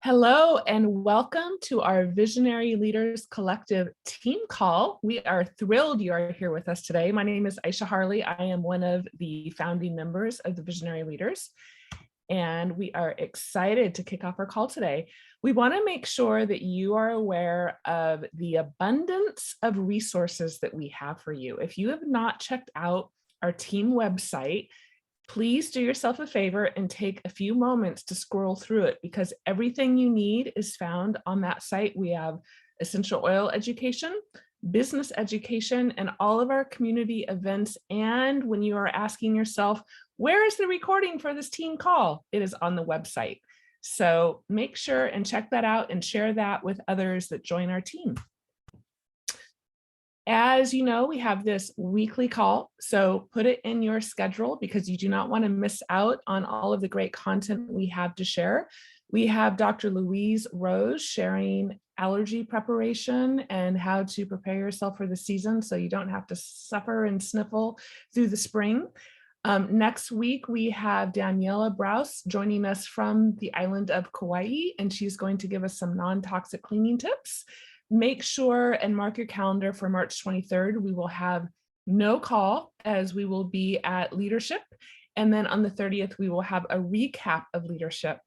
Hello and welcome to our Visionary Leaders Collective team call. We are thrilled you are here with us today. My name is Aisha Harley. I am one of the founding members of the Visionary Leaders, and we are excited to kick off our call today. We want to make sure that you are aware of the abundance of resources that we have for you. If you have not checked out our team website, please do yourself a favor and take a few moments to scroll through it, because everything you need is found on that site. We have essential oil education, business education, and all of our community events. And when you are asking yourself, where is the recording for this team call? It is on the website. So make sure and check that out and share that with others that join our team. As you know, we have this weekly call, so put it in your schedule because you do not want to miss out on all of the great content we have to share. We have Dr. Louise Rose sharing allergy preparation and how to prepare yourself for the season so you don't have to suffer and sniffle through the spring. Next week, we have Daniela Brous joining us from the island of Kauai, and she's going to give us some non-toxic cleaning tips. Make sure and mark your calendar for March 23rd. We will have no call as we will be at leadership. And then on the 30th, we will have a recap of leadership.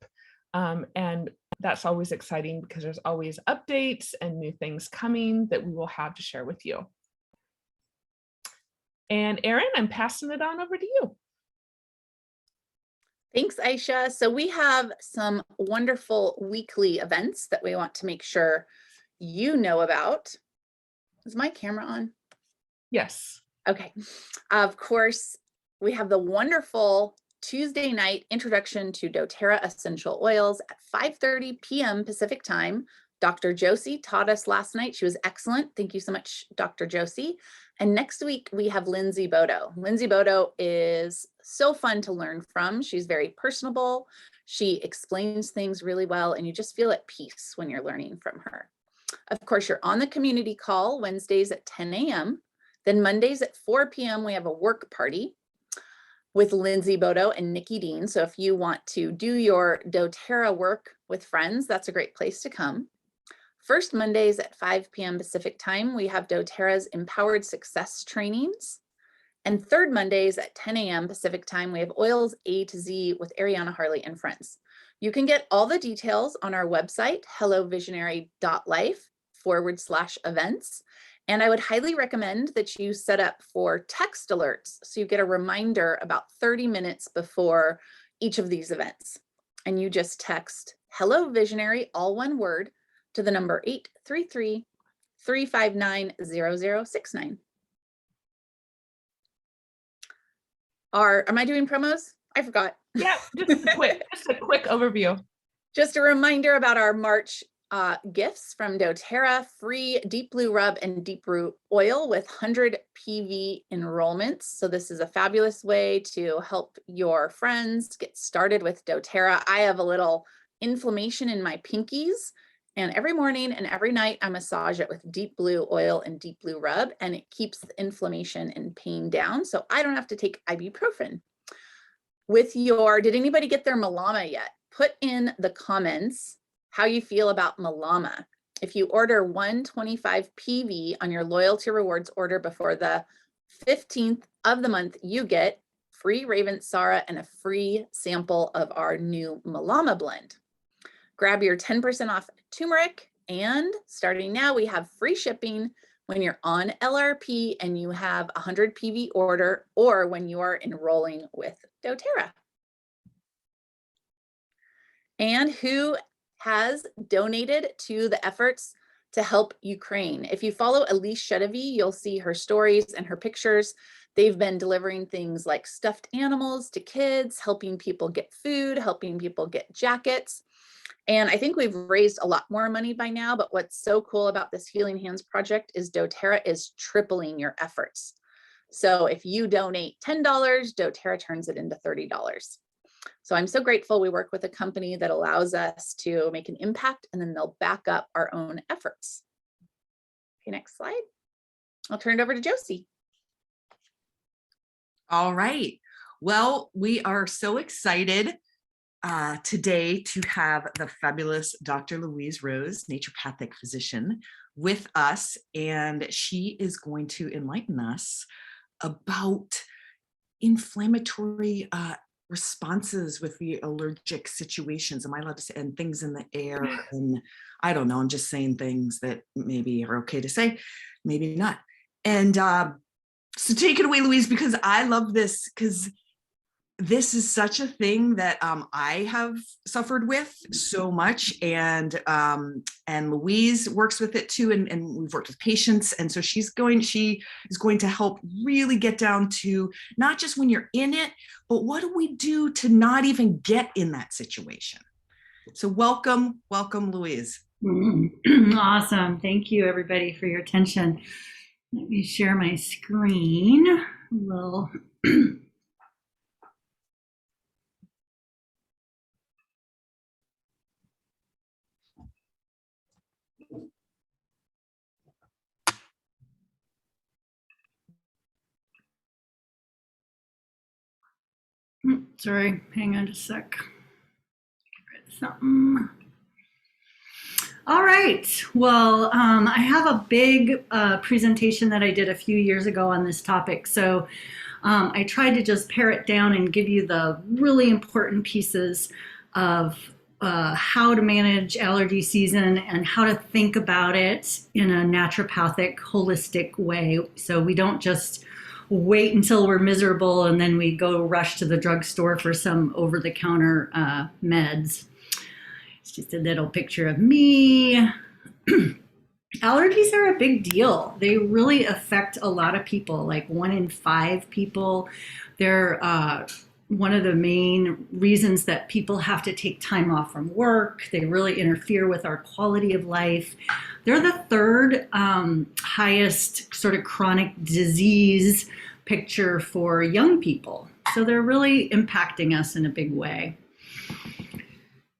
And that's always exciting because there's always updates and new things coming that we will have to share with you. And Erin, I'm passing it on over to you. Thanks, Aisha. So we have some wonderful weekly events that we want to make sure you know about. Is my camera on? Yes. Okay. Of course, we have the wonderful Tuesday night introduction to doTERRA essential oils at 5:30 p.m. Pacific time. Dr. Josie taught us last night. She was excellent. Thank you so much, Dr. Josie. And next week we have Lindsay Bodo. Lindsay Bodo is so fun to learn from. She's very personable. She explains things really well, and you just feel at peace when you're learning from her. Of course, you're on the community call Wednesdays at 10 a.m. Then Mondays at 4 p.m. we have a work party with Lindsay Bodo and Nikki Dean. So if you want to do your doTERRA work with friends, that's a great place to come. First Mondays at 5 p.m. Pacific time, we have doTERRA's Empowered Success trainings. And third Mondays at 10 a.m. Pacific time, we have Oils A to Z with Ariana Harley and friends. You can get all the details on our website, hellovisionary.life/events. And I would highly recommend that you set up for text alerts so you get a reminder about 30 minutes before each of these events. And you just text Hello Visionary, all one word, to the number 833-359-0069. Am I doing promos? I forgot. Yeah, just a quick overview. Just a reminder about our March gifts from doTERRA: free Deep Blue Rub and Deep Blue Oil with 100 PV enrollments. So this is a fabulous way to help your friends get started with doTERRA. I have a little inflammation in my pinkies, and every morning and every night I massage it with Deep Blue Oil and Deep Blue Rub, and it keeps the inflammation and pain down, so I don't have to take ibuprofen. Did anybody get their Malama yet? Put in the comments how you feel about Malama. If you order 125 PV on your loyalty rewards order before the 15th of the month, you get free Ravensara and a free sample of our new Malama blend. Grab your 10% off turmeric, and starting now, we have free shipping when you're on LRP and you have a 100 PV order, or when you are enrolling with doTERRA. And who has donated to the efforts to help Ukraine? If you follow Elise Shedevy, you'll see her stories and her pictures. They've been delivering things like stuffed animals to kids, helping people get food, helping people get jackets. And I think we've raised a lot more money by now, but what's so cool about this Healing Hands project is doTERRA is tripling your efforts. So if you donate $10, doTERRA turns it into $30. So I'm so grateful we work with a company that allows us to make an impact, and then they'll back up our own efforts. Okay, next slide. I'll turn it over to Josie. All right. Well, we are so excited today to have the fabulous Dr. Louise Rose, naturopathic physician, with us, and she is going to enlighten us about inflammatory responses with the allergic situations. Am I allowed to say, and things in the air? And I don't know, I'm just saying things that maybe are okay to say, maybe not. And so take it away, Louise, because I love this, because this is such a thing that I have suffered with so much, and Louise works with it too, and we've worked with patients, and so she is going to help really get down to not just when you're in it, but what do we do to not even get in that situation. So welcome, Louise. Awesome. Thank you, everybody, for your attention. Let me share my screen a little. Sorry, hang on just a sec. Something. All right. Well, I have a big presentation that I did a few years ago on this topic. So I tried to just pare it down and give you the really important pieces of how to manage allergy season and how to think about it in a naturopathic, holistic way. So we don't just wait until we're miserable and then we go rush to the drugstore for some over-the-counter meds. It's just a little picture of me. Allergies are a big deal. They really affect a lot of people, like 1 in 5 people. They're one of the main reasons that people have to take time off from work. They really interfere with our quality of life. They're the 3rd highest sort of chronic disease picture for young people. So they're really impacting us in a big way.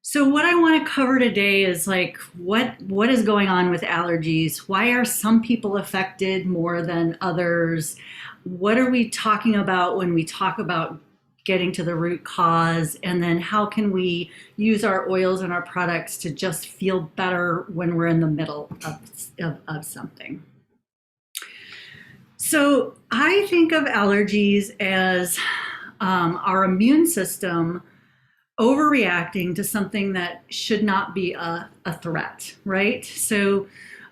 So what I want to cover today is like what is going on with allergies? Why are some people affected more than others? What are we talking about when we talk about getting to the root cause? And then how can we use our oils and our products to just feel better when we're in the middle of something? So I think of allergies as our immune system overreacting to something that should not be a threat, right? So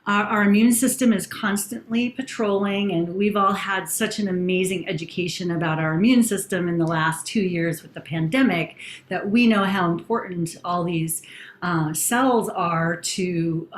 our immune system is constantly patrolling, and we've all had such an amazing education about our immune system in the last 2 years with the pandemic that we know how important all these cells are to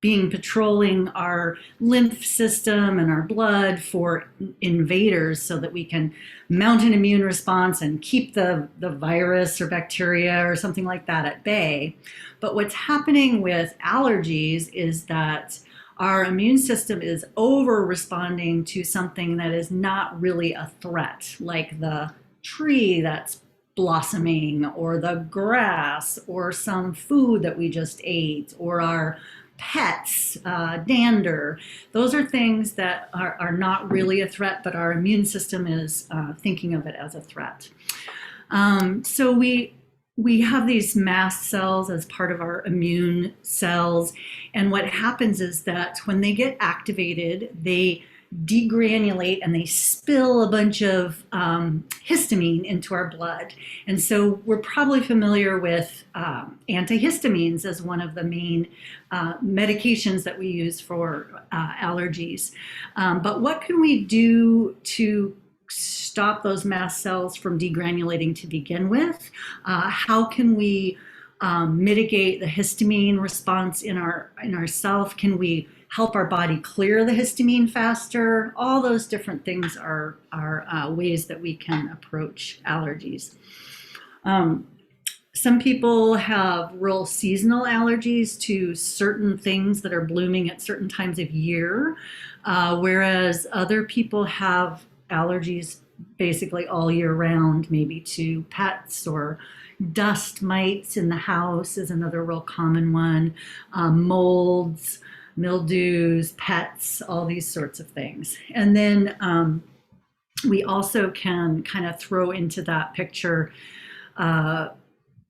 patrolling our lymph system and our blood for invaders so that we can mount an immune response and keep the virus or bacteria or something like that at bay. But what's happening with allergies is that our immune system is over responding to something that is not really a threat, like the tree that's blossoming or the grass or some food that we just ate or our pets, dander. Those are things that are not really a threat, but our immune system is thinking of it as a threat. So we have these mast cells as part of our immune cells. And what happens is that when they get activated, they degranulate and they spill a bunch of histamine into our blood. And so we're probably familiar with antihistamines as one of the main medications that we use for allergies. But what can we do to stop those mast cells from degranulating to begin with? How can we mitigate the histamine response in ourself? Can we help our body clear the histamine faster? All those different things are ways that we can approach allergies. Some people have real seasonal allergies to certain things that are blooming at certain times of year, whereas other people have allergies basically all year round, maybe to pets or dust mites in the house is another real common one, molds, mildews, pets, all these sorts of things. And then we also can kind of throw into that picture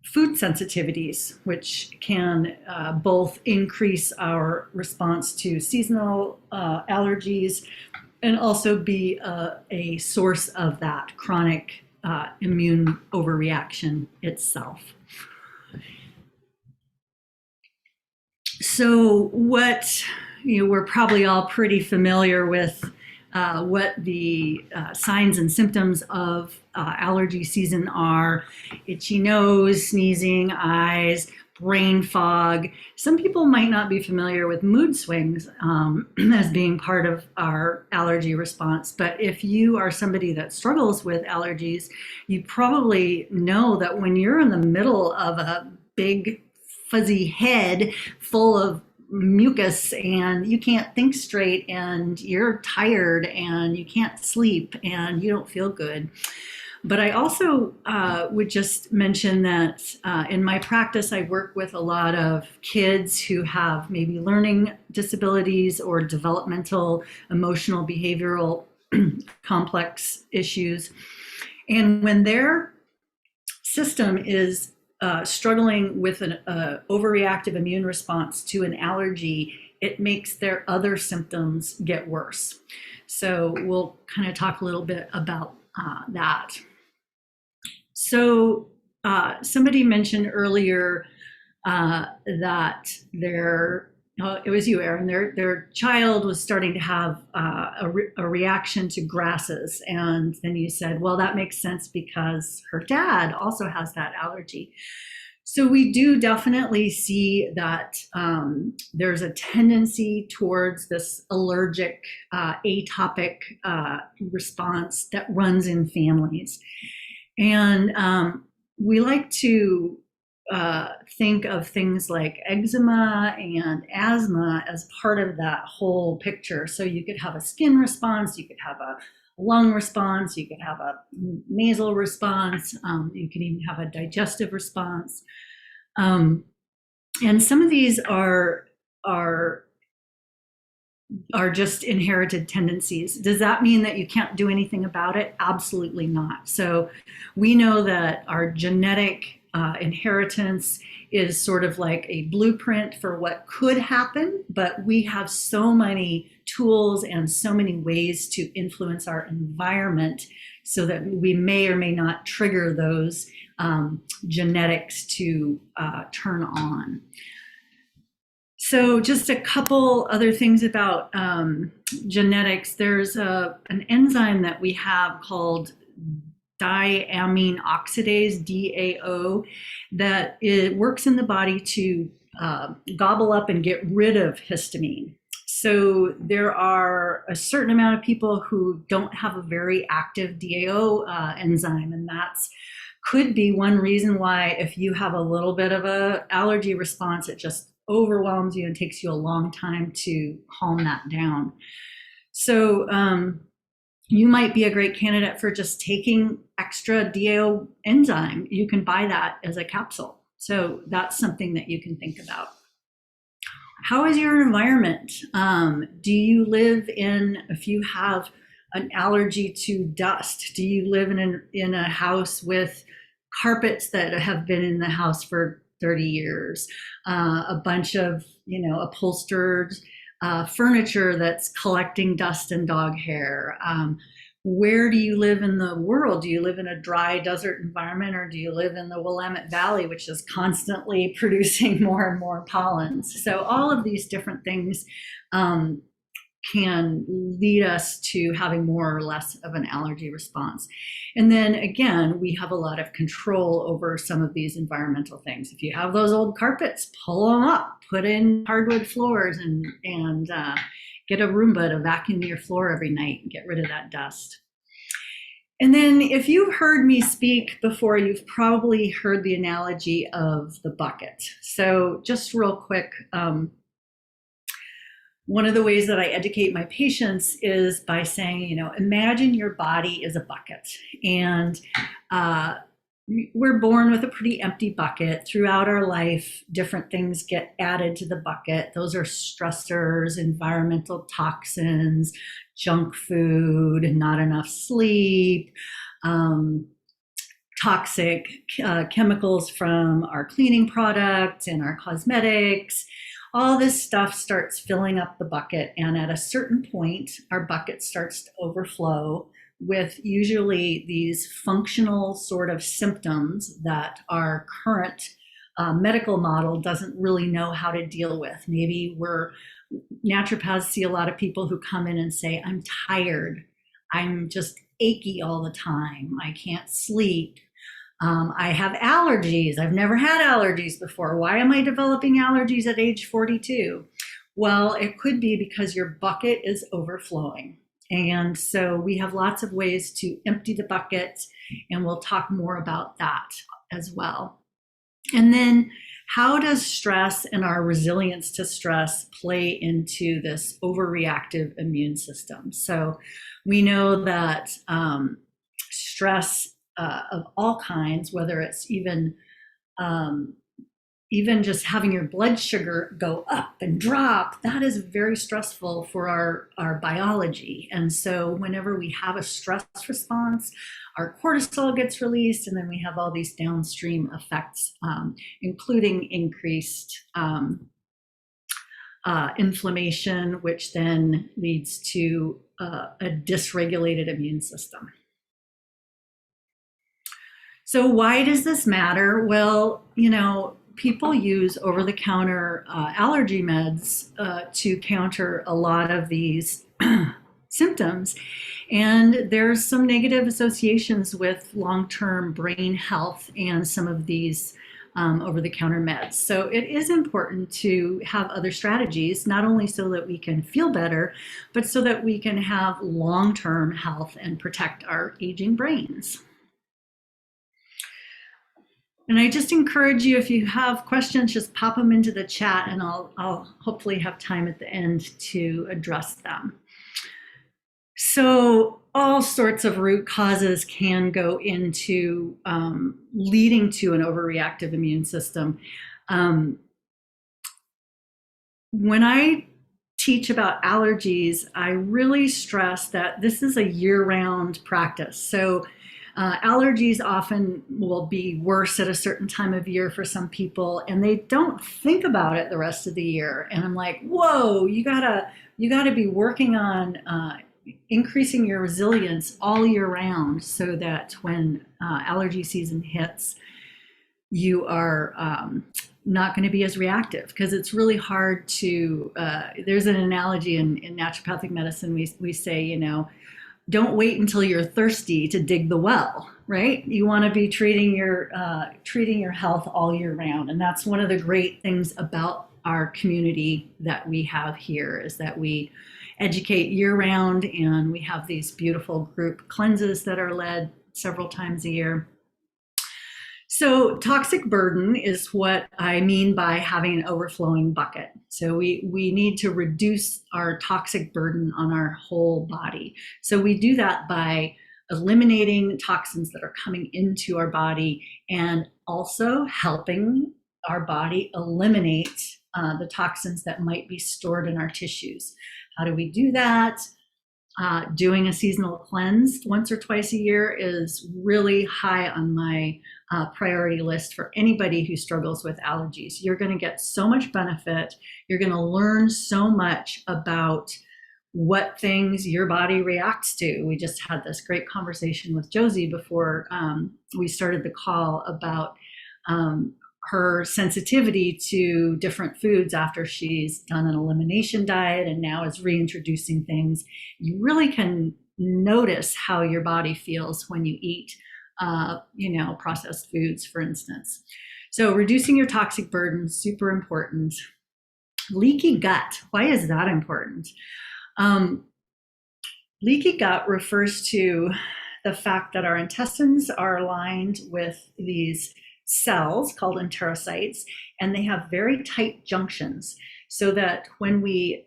food sensitivities, which can both increase our response to seasonal allergies and also be a source of that chronic immune overreaction itself. So we're probably all pretty familiar with what the signs and symptoms of allergy season are: itchy nose, sneezing, eyes, brain fog. Some people might not be familiar with mood swings as being part of our allergy response, but if you are somebody that struggles with allergies, you probably know that when you're in the middle of a big fuzzy head full of mucus and you can't think straight and you're tired and you can't sleep and you don't feel good. But I also would just mention that in my practice, I work with a lot of kids who have maybe learning disabilities or developmental, emotional, behavioral complex issues. And when their system is struggling with an overreactive immune response to an allergy, it makes their other symptoms get worse. So we'll kind of talk a little bit about that. So somebody mentioned earlier that it was you, Erin, their child was starting to have a reaction to grasses. And then you said, well, that makes sense because her dad also has that allergy. So we do definitely see that there's a tendency towards this allergic, atopic response that runs in families. And we like to think of things like eczema and asthma as part of that whole picture. So you could have a skin response, you could have a lung response, you could have a nasal response, you can even have a digestive response. And some of these are just inherited tendencies. Does that mean that you can't do anything about it? Absolutely not. So we know that our genetic inheritance is sort of like a blueprint for what could happen, but we have so many tools and so many ways to influence our environment so that we may or may not trigger those genetics to turn on. So just a couple other things about genetics. There's an enzyme that we have called diamine oxidase, DAO, that it works in the body to gobble up and get rid of histamine. So there are a certain amount of people who don't have a very active DAO enzyme, and that's could be one reason why if you have a little bit of an allergy response, it just overwhelms you and takes you a long time to calm that down. So you might be a great candidate for just taking extra DAO enzyme. You can buy that as a capsule. So that's something that you can think about. How is your environment? Do you live in, if you have an allergy to dust, do you live in a house with carpets that have been in the house for 30 years, a bunch of, upholstered furniture that's collecting dust and dog hair? Where do you live in the world? Do you live in a dry desert environment, or do you live in the Willamette Valley, which is constantly producing more and more pollens? So all of these different things can lead us to having more or less of an allergy response. And then again, we have a lot of control over some of these environmental things. If you have those old carpets, pull them up, put in hardwood floors, and get a Roomba to vacuum your floor every night and get rid of that dust. And then if you've heard me speak before, you've probably heard the analogy of the bucket. So just real quick, one of the ways that I educate my patients is by saying, imagine your body is a bucket, and we're born with a pretty empty bucket. Throughout our life, different things get added to the bucket. Those are stressors, environmental toxins, junk food, not enough sleep, toxic chemicals from our cleaning products and our cosmetics. All this stuff starts filling up the bucket, and at a certain point, our bucket starts to overflow with usually these functional sort of symptoms that our current medical model doesn't really know how to deal with. Maybe naturopaths see a lot of people who come in and say, I'm tired, I'm just achy all the time, I can't sleep, I have allergies, I've never had allergies before, why am I developing allergies at age 42? Well, it could be because your bucket is overflowing. And so we have lots of ways to empty the bucket, and we'll talk more about that as well. And then how does stress and our resilience to stress play into this overreactive immune system? So we know that stress of all kinds, whether it's even just having your blood sugar go up and drop, that is very stressful for our biology. And so whenever we have a stress response, our cortisol gets released, and then we have all these downstream effects, including increased inflammation, which then leads to a dysregulated immune system. So why does this matter? Well, people use over-the-counter allergy meds to counter a lot of these symptoms. And there's some negative associations with long-term brain health and some of these over-the-counter meds. So it is important to have other strategies, not only so that we can feel better, but so that we can have long-term health and protect our aging brains. And I just encourage you, if you have questions, just pop them into the chat, and I'll hopefully have time at the end to address them. So all sorts of root causes can go into leading to an overreactive immune system. When I teach about allergies, I really stress that this is a year-round practice. So allergies often will be worse at a certain time of year for some people, and they don't think about it the rest of the year. And I'm like, whoa, you gotta be working on increasing your resilience all year round, so that when allergy season hits, you are not going to be as reactive, because it's really hard to, there's an analogy in naturopathic medicine, we say, don't wait until you're thirsty to dig the well, right? You want to be treating your health all year round. And that's one of the great things about our community that we have here, is that we educate year round, and we have these beautiful group cleanses that are led several times a year. So toxic burden is what I mean by having an overflowing bucket. So we need to reduce our toxic burden on our whole body. So we do that by eliminating toxins that are coming into our body, and also helping our body eliminate the toxins that might be stored in our tissues. How do we do that? Doing a seasonal cleanse once or twice a year is really high on my priority list for anybody who struggles with allergies. You're going to get so much benefit. You're going to learn so much about what things your body reacts to. We just had this great conversation with Josie before we started the call about her sensitivity to different foods after she's done an elimination diet and now is reintroducing things. You really can notice how your body feels when you eat processed foods, for instance. So reducing your toxic burden, super important. Leaky gut, why is that important? Leaky gut refers to the fact that our intestines are aligned with these cells called enterocytes, and they have very tight junctions, so that when we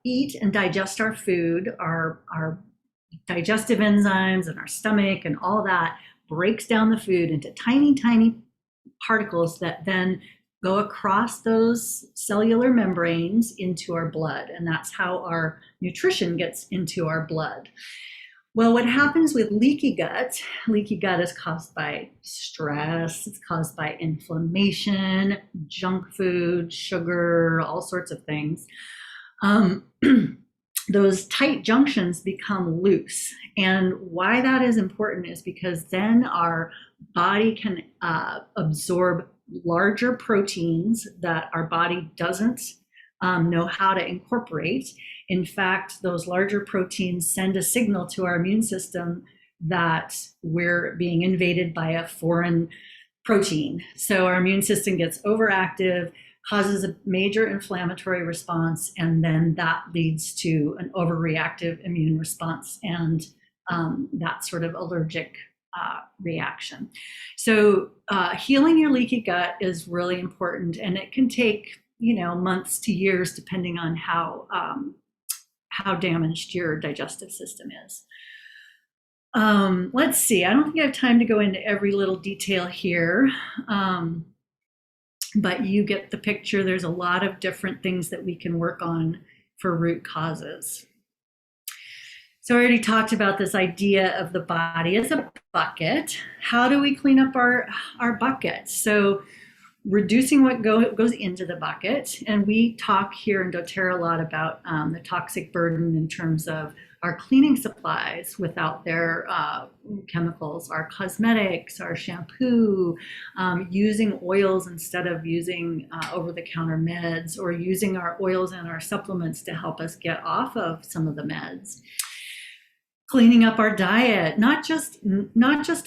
eat and digest our food, our digestive enzymes and our stomach and all that breaks down the food into tiny, tiny particles that then go across those cellular membranes into our blood. And that's how our nutrition gets into our blood. Well, what happens with leaky gut is caused by stress, it's caused by inflammation, junk food, sugar, all sorts of things. Those tight junctions become loose. And why that is important is because then our body can absorb larger proteins that our body doesn't know how to incorporate. In fact, those larger proteins send a signal to our immune system that we're being invaded by a foreign protein. So our immune system gets overactive, causes a major inflammatory response, and then that leads to an overreactive immune response and that sort of allergic reaction. So healing your leaky gut is really important, and it can take months to years depending on how damaged your digestive system is. Let's see, I don't think I have time to go into every little detail here, but you get the picture. There's a lot of different things that we can work on for root causes. So I already talked about this idea of the body as a bucket. How do we clean up our bucket? So reducing what goes into the bucket. And we talk here in doTERRA a lot about the toxic burden in terms of our cleaning supplies without their chemicals, our cosmetics, our shampoo, using oils instead of using over-the-counter meds, or using our oils and our supplements to help us get off of some of the meds. Cleaning up our diet, not just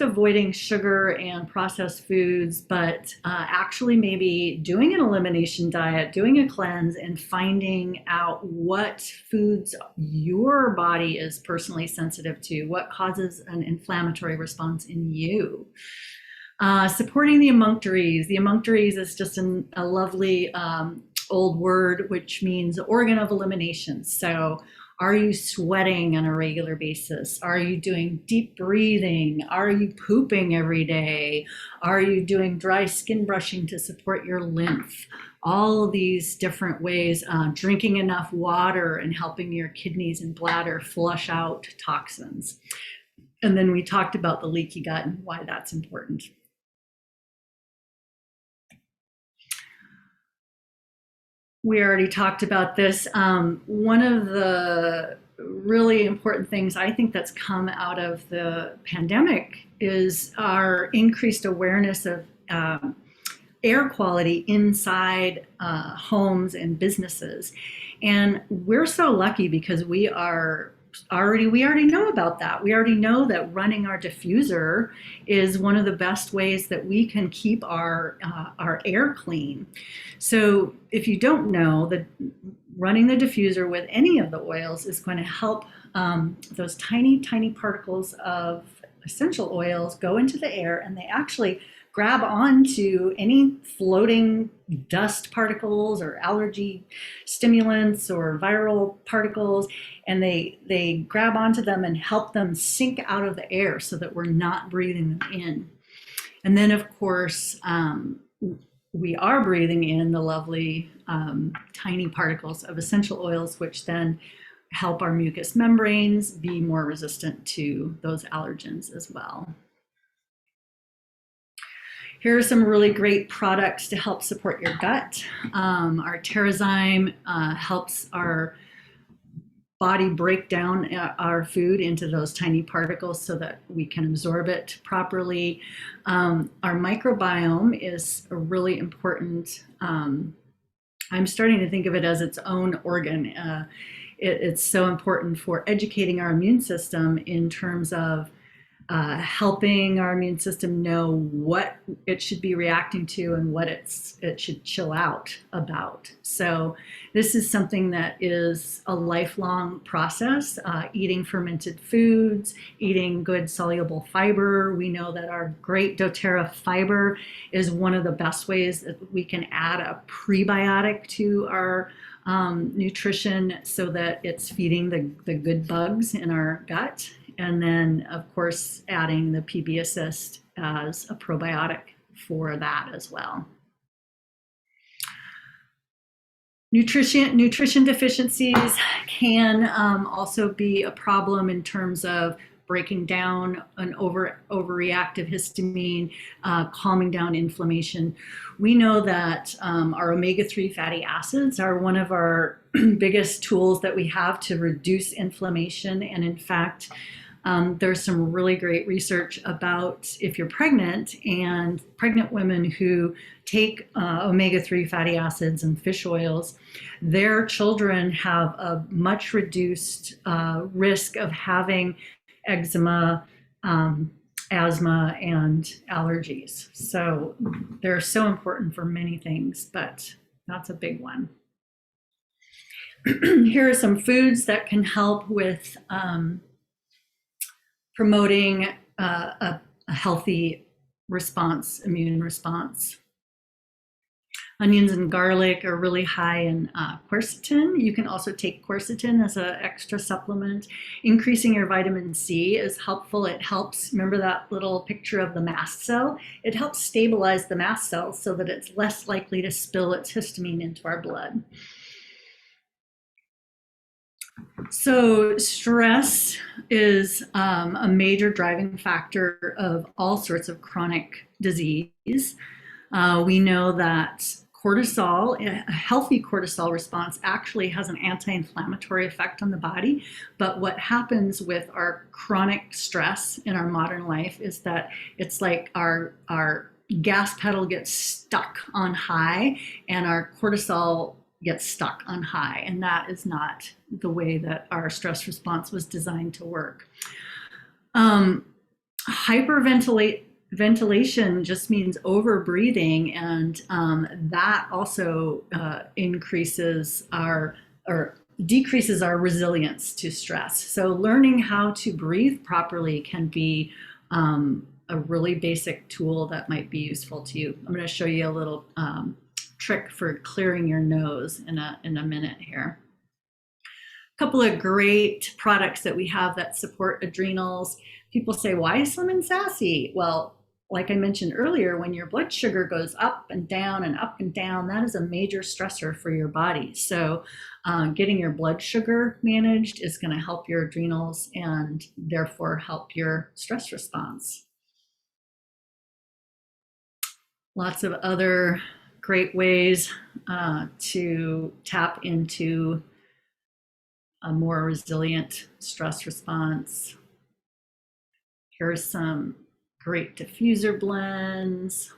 avoiding sugar and processed foods, but actually maybe doing an elimination diet, doing a cleanse, and finding out what foods your body is personally sensitive to, what causes an inflammatory response in you. Supporting the emunctories. The emunctories is just a lovely old word, which means organ of elimination. So are you sweating on a regular basis? Are you doing deep breathing? Are you pooping every day? Are you doing dry skin brushing to support your lymph? All of these different ways, drinking enough water and helping your kidneys and bladder flush out toxins. And then we talked about the leaky gut and why that's important. We already talked about this. One of the really important things I think that's come out of the pandemic is our increased awareness of air quality inside homes and businesses. And we're so lucky because we already know about that. We already know that running our diffuser is one of the best ways that we can keep our air clean. So if you don't know, that running the diffuser with any of the oils is going to help those tiny particles of essential oils go into the air, and they actually grab onto any floating dust particles or allergy stimulants or viral particles, and they grab onto them and help them sink out of the air so that we're not breathing them in. And then, of course, we are breathing in the lovely tiny particles of essential oils, which then help our mucous membranes be more resistant to those allergens as well. Here are some really great products to help support your gut. Our Terrazyme helps our body break down our food into those tiny particles so that we can absorb it properly. Our microbiome is a really important, I'm starting to think of it as its own organ. It's so important for educating our immune system in terms of helping our immune system know what it should be reacting to and what it should chill out about. So this is something that is a lifelong process, eating fermented foods, eating good soluble fiber. We know that our great doTERRA fiber is one of the best ways that we can add a prebiotic to our nutrition so that it's feeding the good bugs in our gut. And then, of course, adding the PB Assist as a probiotic for that as well. Nutrition deficiencies can also be a problem in terms of breaking down an overreactive histamine, calming down inflammation. We know that our omega-3 fatty acids are one of our biggest tools that we have to reduce inflammation. And in fact, there's some really great research about if you're pregnant and pregnant women who take omega-3 fatty acids and fish oils, their children have a much reduced risk of having eczema, asthma, and allergies. So they're so important for many things, but that's a big one. Here are some foods that can help with promoting a healthy response, immune response. Onions and garlic are really high in quercetin. You can also take quercetin as an extra supplement. Increasing your vitamin C is helpful. It helps, remember that little picture of the mast cell? It helps stabilize the mast cells so that it's less likely to spill its histamine into our blood. So stress is a major driving factor of all sorts of chronic disease. We know that cortisol, a healthy cortisol response actually has an anti-inflammatory effect on the body. But what happens with our chronic stress in our modern life is that it's like our gas pedal gets stuck on high and our cortisol gets stuck on high. And that is not the way that our stress response was designed to work. Hyperventilation just means over breathing, and that also decreases our resilience to stress. So learning how to breathe properly can be a really basic tool that might be useful to you. I'm going to show you a little trick for clearing your nose in a minute here. A couple of great products that we have that support adrenals. People say, why Slim and Sassy? Well, like I mentioned earlier, when your blood sugar goes up and down, that is a major stressor for your body. So getting your blood sugar managed is going to help your adrenals and therefore help your stress response. Lots of other great ways to tap into a more resilient stress response. Here are some great diffuser blends.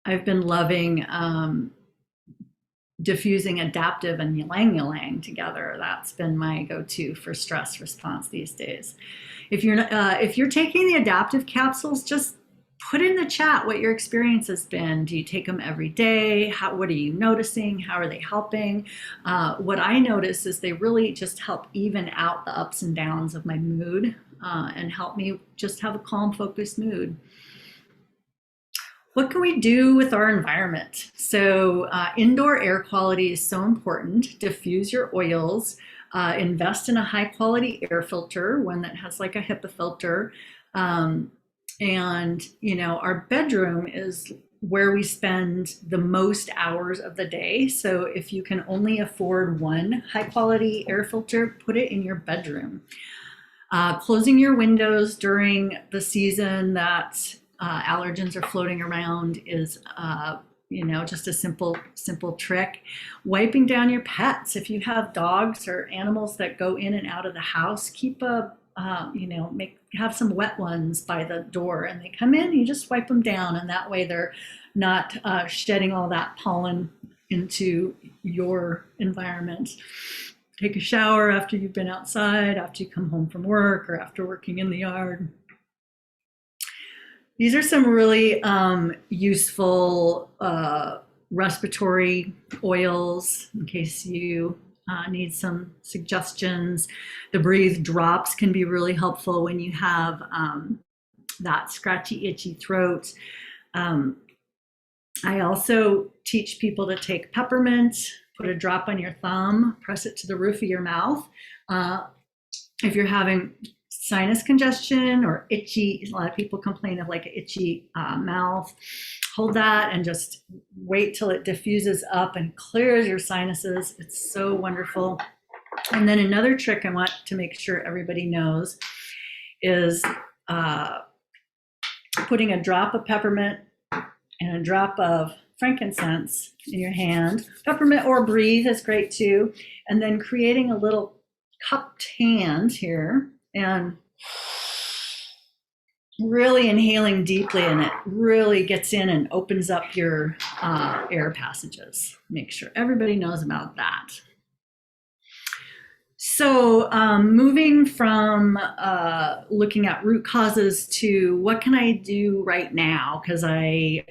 I've been loving diffusing adaptive and ylang ylang together. That's been my go-to for stress response these days. If you're taking the adaptive capsules, just put in the chat what your experience has been. Do you take them every day? What are you noticing? How are they helping? What I notice is they really just help even out the ups and downs of my mood and help me just have a calm, focused mood. What can we do with our environment? So indoor air quality is so important. Diffuse your oils. Invest in a high quality air filter, one that has like a HEPA filter. And, you know, our bedroom is where we spend the most hours of the day. So if you can only afford one high quality air filter, put it in your bedroom. Closing your windows during the season that allergens are floating around is, you know, just a simple trick. Wiping down your pets. If you have dogs or animals that go in and out of the house, keep have some wet ones by the door, and they come in, you just wipe them down, and that way they're not shedding all that pollen into your environment. Take a shower after you've been outside, after you come home from work, or after working in the yard. These are some really useful respiratory oils in case you need some suggestions. The breathe drops can be really helpful when you have that scratchy, itchy throat. I also teach people to take peppermint, put a drop on your thumb, press it to the roof of your mouth. If you're having sinus congestion or itchy, a lot of people complain of like an itchy mouth, hold that and just wait till it diffuses up and clears your sinuses. It's so wonderful. And then another trick I want to make sure everybody knows is putting a drop of peppermint and a drop of frankincense in your hand. Peppermint or breathe is great too. And then creating a little cupped hand here and really inhaling deeply, and it really gets in and opens up your air passages. Make sure everybody knows about that. So moving from looking at root causes to what can I do right now because I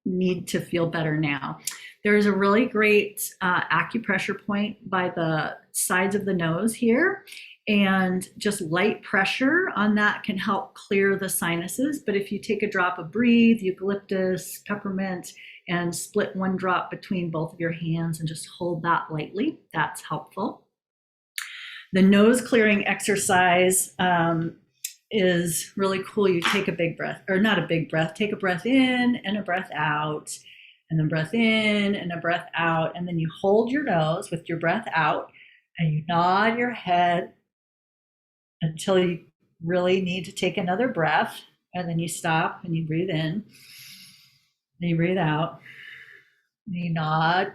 need to feel better now. There's a really great acupressure point by the sides of the nose here, and just light pressure on that can help clear the sinuses. But if you take a drop of breathe, eucalyptus, peppermint, and split one drop between both of your hands and just hold that lightly, that's helpful. The nose clearing exercise is really cool. You take a big breath, or not a big breath, take a breath in and a breath out, and then breath in and a breath out. And then you hold your nose with your breath out and you nod your head until you really need to take another breath. And then you stop and you breathe in and you breathe out and you nod,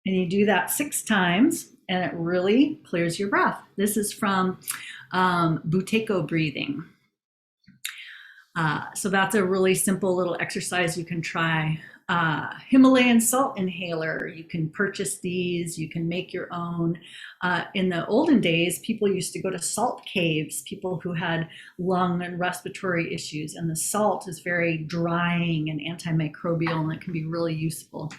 and you do that 6 times. And it really clears your breath. This is from Buteyko breathing. So that's a really simple little exercise you can try. Himalayan salt inhaler, you can purchase these, you can make your own. In the olden days, people used to go to salt caves, people who had lung and respiratory issues, and the salt is very drying and antimicrobial, and it can be really useful.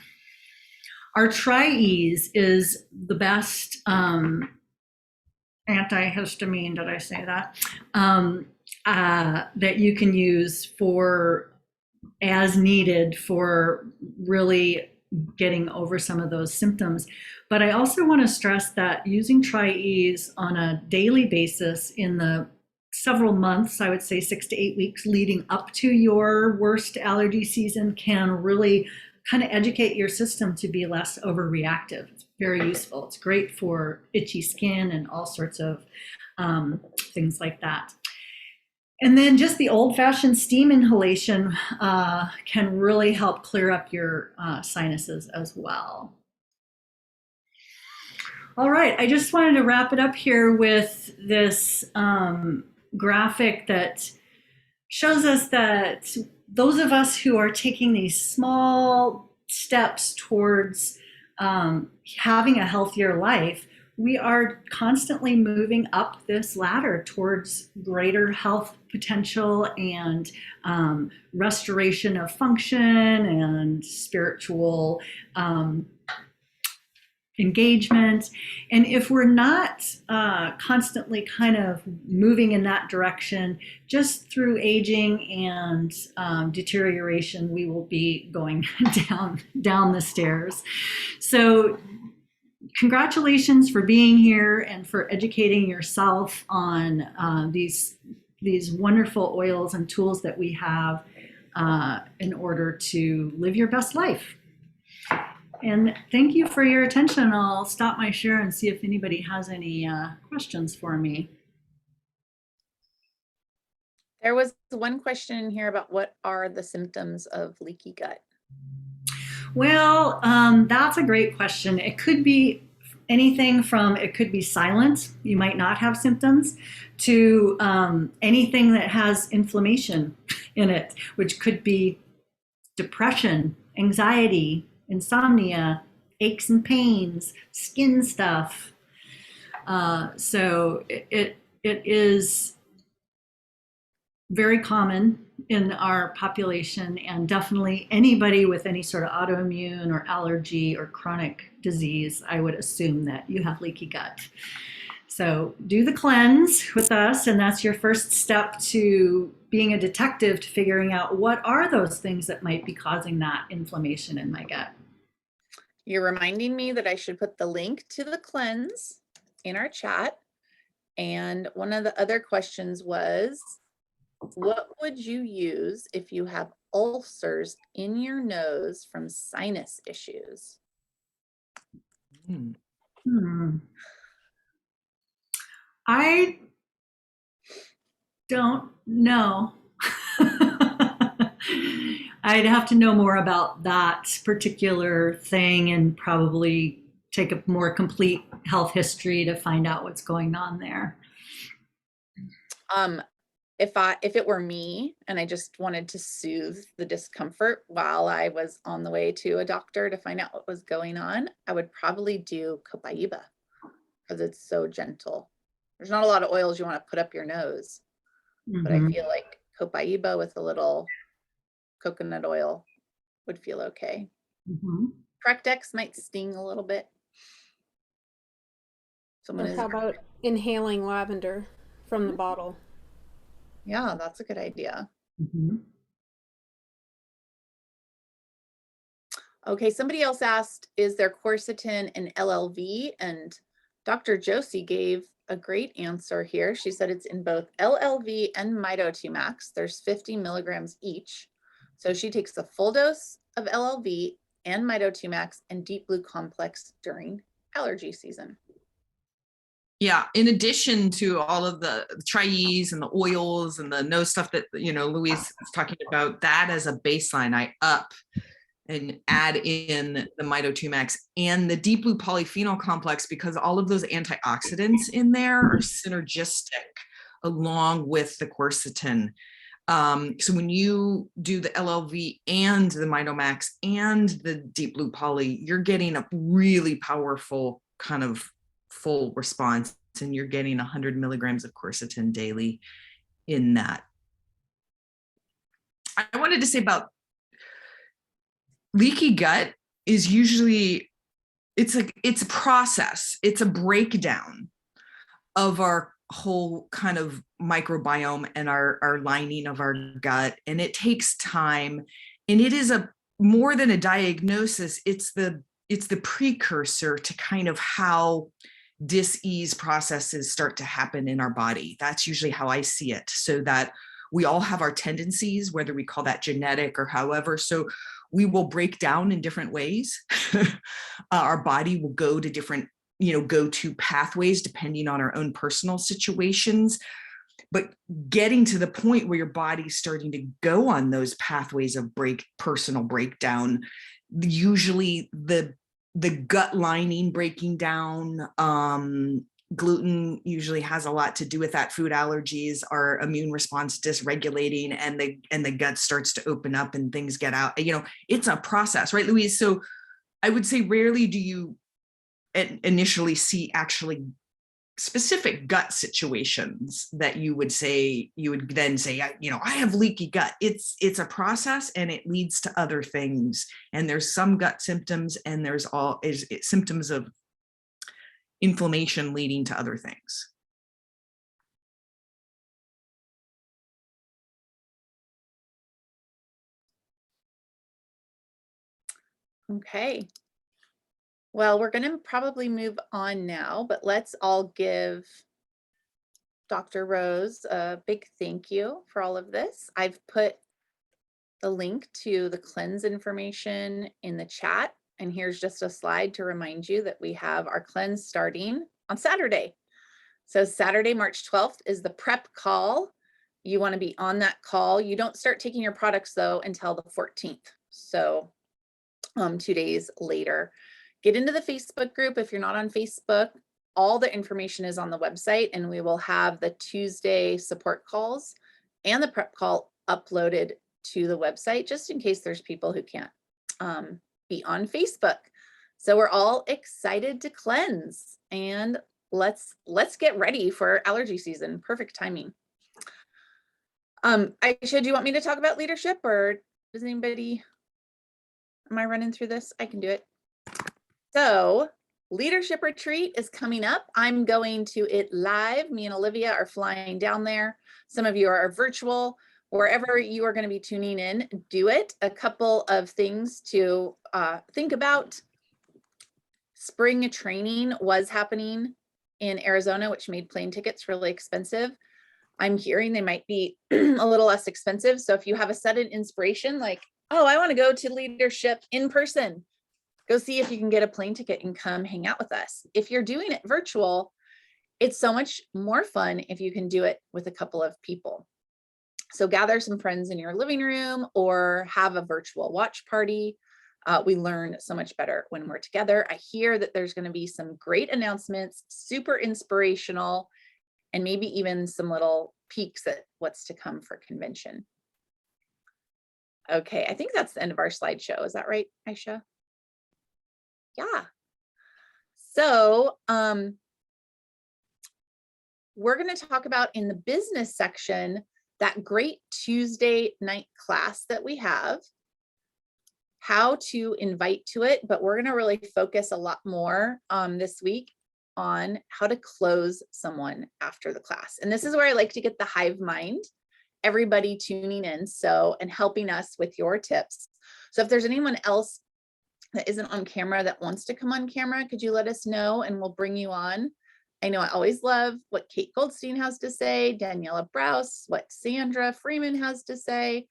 Our Tri-Ease is the best antihistamine, did I say that? That you can use for as needed for really getting over some of those symptoms. But I also want to stress that using Tri-Ease on a daily basis in the several months, I would say 6 to 8 weeks leading up to your worst allergy season, can really kind of educate your system to be less overreactive. It's very useful. It's great for itchy skin and all sorts of things like that. And then just the old-fashioned steam inhalation can really help clear up your sinuses as well. All right, I just wanted to wrap it up here with this graphic that shows us that those of us who are taking these small steps towards having a healthier life, we are constantly moving up this ladder towards greater health potential and restoration of function and spiritual engagement. And if we're not constantly kind of moving in that direction, just through aging and deterioration, we will be going down the stairs. So congratulations for being here and for educating yourself on these wonderful oils and tools that we have in order to live your best life. And thank you for your attention. I'll stop my share and see if anybody has any questions for me. There was one question in here about what are the symptoms of leaky gut? Well, that's a great question. It could be anything from, it could be silent, you might not have symptoms, to anything that has inflammation in it, which could be depression, anxiety, insomnia, aches and pains, skin stuff. So it is very common in our population, and definitely anybody with any sort of autoimmune or allergy or chronic disease, I would assume that you have leaky gut. So do the cleanse with us, and that's your first step to being a detective, to figuring out what are those things that might be causing that inflammation in my gut. You're reminding me that I should put the link to the cleanse in our chat. And one of the other questions was, what would you use if you have ulcers in your nose from sinus issues? I don't know. I'd have to know more about that particular thing and probably take a more complete health history to find out what's going on there. If it were me and I just wanted to soothe the discomfort while I was on the way to a doctor to find out what was going on, I would probably do copaiba because it's so gentle. There's not a lot of oils you want to put up your nose, but I feel like copaiba with a little coconut oil would feel okay. Correct-X might sting a little bit. How about inhaling lavender from the bottle? Yeah, that's a good idea. Okay, somebody else asked, is there quercetin and LLV? And Dr. Josie gave a great answer here. She said it's in both LLV and Mitotumax. There's 50 milligrams each. So she takes the full dose of LLV and Mitotumax and Deep Blue Complex during allergy season. Yeah, in addition to all of the tri-E's and the oils and the nose stuff that, Louise is talking about, that as a baseline, I up and add in the Mitotumax and the Deep Blue Polyphenol Complex, because all of those antioxidants in there are synergistic along with the quercetin. So when you do the LLV and the Mitomax and the Deep Blue Poly, you're getting a really powerful kind of full response, and you're getting 100 milligrams of quercetin daily in that. I wanted to say about leaky gut is usually, it's a process. It's a breakdown of our whole kind of microbiome and our lining of our gut. And it takes time, and it is more than a diagnosis. It's the precursor to kind of how dis-ease processes start to happen in our body. That's usually how I see it. So that we all have our tendencies, whether we call that genetic or however. So we will break down in different ways. Our body will go to different, go-to pathways depending on our own personal situations. But getting to the point where your body's starting to go on those pathways of personal breakdown, usually the gut lining breaking down, gluten usually has a lot to do with that. Food allergies, our immune response dysregulating, and the gut starts to open up and things get out. It's a process, right, Louise? So I would say rarely do you initially see actually specific gut situations that you would then say, I have leaky gut. It's a process, and it leads to other things. And there's some gut symptoms, and there's symptoms of inflammation leading to other things. Okay. Well, we're going to probably move on now, but let's all give Dr. Rose a big thank you for all of this. I've put the link to the cleanse information in the chat. And here's just a slide to remind you that we have our cleanse starting on Saturday. So Saturday, March 12th is the prep call. You want to be on that call. You don't start taking your products though until the 14th. So 2 days later. Get into the Facebook group if you're not on Facebook. All the information is on the website, and we will have the Tuesday support calls and the prep call uploaded to the website, just in case there's people who can't be on Facebook. So we're all excited to cleanse, and let's get ready for allergy season. Perfect timing. Aisha, do you want me to talk about leadership, or does anybody, am I running through this? I can do it. So leadership retreat is coming up. I'm going to it live. Me and Olivia are flying down there. Some of you are virtual. Wherever you are going to be tuning in, do it. A couple of things to think about. Spring training was happening in Arizona, which made plane tickets really expensive. I'm hearing they might be a little less expensive. So if you have a sudden inspiration, like, oh, I want to go to leadership in person, go see if you can get a plane ticket and come hang out with us. If you're doing it virtual It's so much more fun if you can do it with a couple of people. So gather some friends in your living room or have a virtual watch party. We learn so much better when we're together. I hear that there's going to be some great announcements, super inspirational, and maybe even some little peeks at what's to come for convention. Okay, I think that's the end of our slideshow. Is that right, Aisha? Yeah. So we're going to talk about in the business section that great Tuesday night class that we have, how to invite to it, but we're going to really focus a lot more this week on how to close someone after the class. And this is where I like to get the hive mind, everybody tuning in, and helping us with your tips. So if there's anyone else that isn't on camera that wants to come on camera, could you let us know and we'll bring you on? I know I always love what Kate Goldstein has to say, Daniela Browse, what Sandra Freeman has to say,